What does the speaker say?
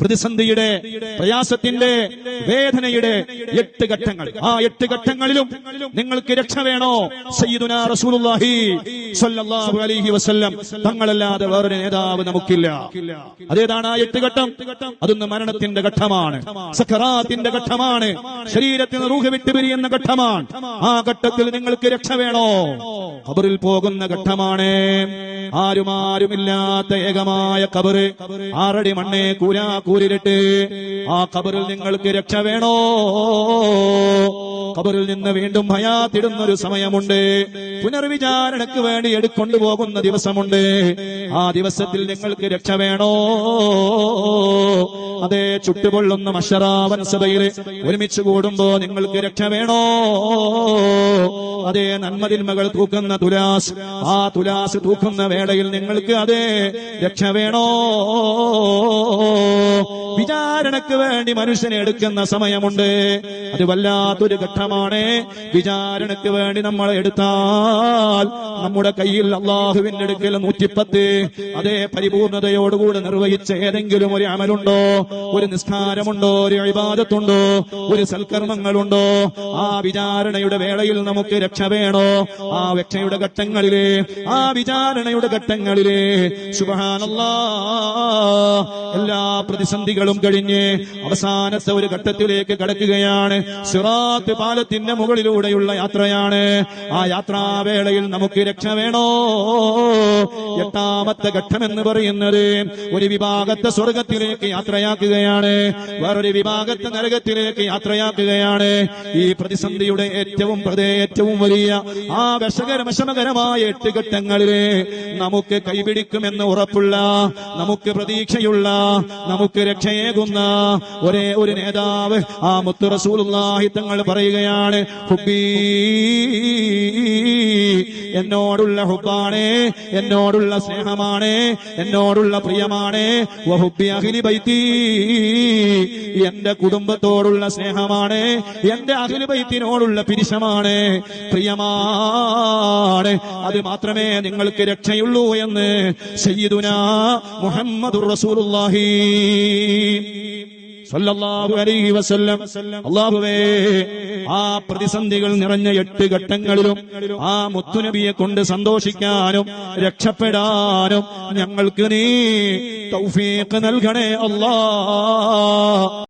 പ്രതിസന്ധിയുടെ, പ്രയാസത്തിന്റെ, വേദനയുടെ 8 ഘട്ടങ്ങൾ. ആ 8 ഘട്ടങ്ങളിലും നിങ്ങൾക്ക് രക്ഷ വേണോ? സയ്യിദുനാ റസൂലുള്ളാഹി സ്വല്ലല്ലാഹു അലൈഹി വസല്ലം തങ്ങളല്ലാതെ വേറൊരു നേതാവ് നമുക്കില്ല. അതേതാണ് ആ 8 ഘട്ടം? അതൊന്ന് മരണത്തിന്റെ ഘട്ടമാണ്, സക്കറാത്തിന്റെ ഘട്ടമാണ്, ശരീരത്തിൽ നിന്ന് റൂഹ് വിട്ടുപിരിയുന്ന ഘട്ടമാണ്. ആ ഘട്ടത്തിൽ നിങ്ങൾക്ക് രക്ഷ വേണോ? ഖബറിൽ പോകുന്ന ഘട്ടമാണ്. ആരുമില്ലാത്ത ഏകമായ ഖബറ്, 6 അടി മണ്ണേ കൂരിട്ട് ആ ഖബറിൽ നിങ്ങൾക്ക് രക്ഷ വേണോ? ഖബറിൽ നിന്ന് വീണ്ടും ഹയാത്തിടുന്നൊരു സമയമുണ്ട്. പുനർവിചാരണയ്ക്ക് വേണ്ടി എടുക്കൊണ്ടുപോകുന്ന ദിവസമുണ്ട്. ആ ദിവസത്തിൽ നിങ്ങൾക്ക് രക്ഷ വേണോ? അതേ, ചുട്ടുപൊള്ളുന്ന മഹ്ശറാവൻ സഭയിൽ ഒരുമിച്ച് കൂടുമ്പോ നിങ്ങൾക്ക് രക്ഷ വേണോ? അതേ, നന്മതിന്മകൾ തൂക്കുന്ന തുലാസ്, ആ തുലാസ് തൂക്കുന്ന വേളയിൽ നിങ്ങൾക്ക് അതേ രക്ഷ വേണോ? വിചാരണയ്ക്ക് വേണ്ടി മനുഷ്യനെ എടുക്കുന്ന സമയമുണ്ട്. അത് വല്ലാത്തൊരു ഘട്ടമാണ്. വിചാരണയ്ക്ക് വേണ്ടി നമ്മൾ എടുത്താൽ നമ്മുടെ കയ്യിൽ അള്ളാഹുവിന്റെ അടുക്കൽ 110 അതേ പരിപൂർണതയോടുകൂടെ നിർവഹിച്ച ഏതെങ്കിലും ഒരു അമലുണ്ടോ? ഒരു നിസ്കാരമുണ്ടോ? ഒരു ഇബാദത്തുണ്ടോ? ഒരു സൽക്കർമ്മങ്ങളുണ്ടോ? ആ വിചാരണയുടെ വേളയിൽ നമുക്ക് രക്ഷ വേണോ? ആ രക്ഷയുടെ ഘട്ടങ്ങളിലെ, ആ വിചാരണയുടെ ഘട്ടങ്ങളിലെ സുബ്ഹാനല്ലാഹ്, എല്ലാ പ്രതിസന്ധികളും കഴിഞ്ഞ് അവസാനത്തെ ഒരു ഘട്ടത്തിലേക്ക് കടക്കുകയാണ്. സിറാത്ത് പാലത്തിന്റെ മുകളിലൂടെയുള്ള യാത്രയാണ്. ആ യാത്രാവേളയിൽ നമുക്ക് രക്ഷ വേണോ? 8ാമത്തെ ഘട്ടം എന്ന് പറയുന്നത് ഒരു വിഭാഗത്തെ സ്വർഗത്തിലേക്ക് യാത്രയാക്കുകയാണ്, വേറൊരു വിഭാഗത്തെ നരകത്തിലേക്ക് യാത്രയാക്കുകയാണ്. ഈ പ്രതിസന്ധിയുടെ ഏറ്റവും വലിയ ആ വിഷമകരമായ 8 ഘട്ടങ്ങളില് നമുക്ക് കൈപിടിക്കുമെന്ന് ഉറപ്പുള്ള, നമുക്ക് പ്രതീക്ഷയുള്ള, നമുക്ക് രക്ഷയേകുന്ന ഒരേ ഒരു നേതാവ് ആ മുത്ത് റസൂലുള്ളാഹി തങ്ങൾ പറയുകയാണ്, ഹുബ്ബീ, എന്നോടുള്ള ഹുബ്ബാണ്, എന്നോടുള്ള സ്നേഹമാണ്, എന്നോടുള്ള പ്രിയമാണ്. വഹുബ്ബി അഹ്ലി ബൈത്തി, എന്റെ കുടുംബത്തോടുള്ള സ്നേഹമാണ്, എന്റെ അഹ്ലു ബൈത്തിനോടുള്ള പിരിശമാണ്, പ്രിയമാണ്. അത് മാത്രമേ നിങ്ങൾക്ക് രക്ഷയുള്ളൂ എന്ന് സയ്യിദുനാ മുഹമ്മദുർ റസൂലുള്ളാഹി സല്ലല്ലാഹു അലൈഹി വസല്ലം. അല്ലാഹുവേ, ആ പ്രതിസന്ധികൾ നിറഞ്ഞ 8 ഘട്ടങ്ങളിലും ആ മുത്തുനബിയെ കൊണ്ട് സന്തോഷിക്കാനും രക്ഷപ്പെടാനും ഞങ്ങൾക്ക് നീ തൗഫീഖ് നൽകണേ അല്ലാഹ്.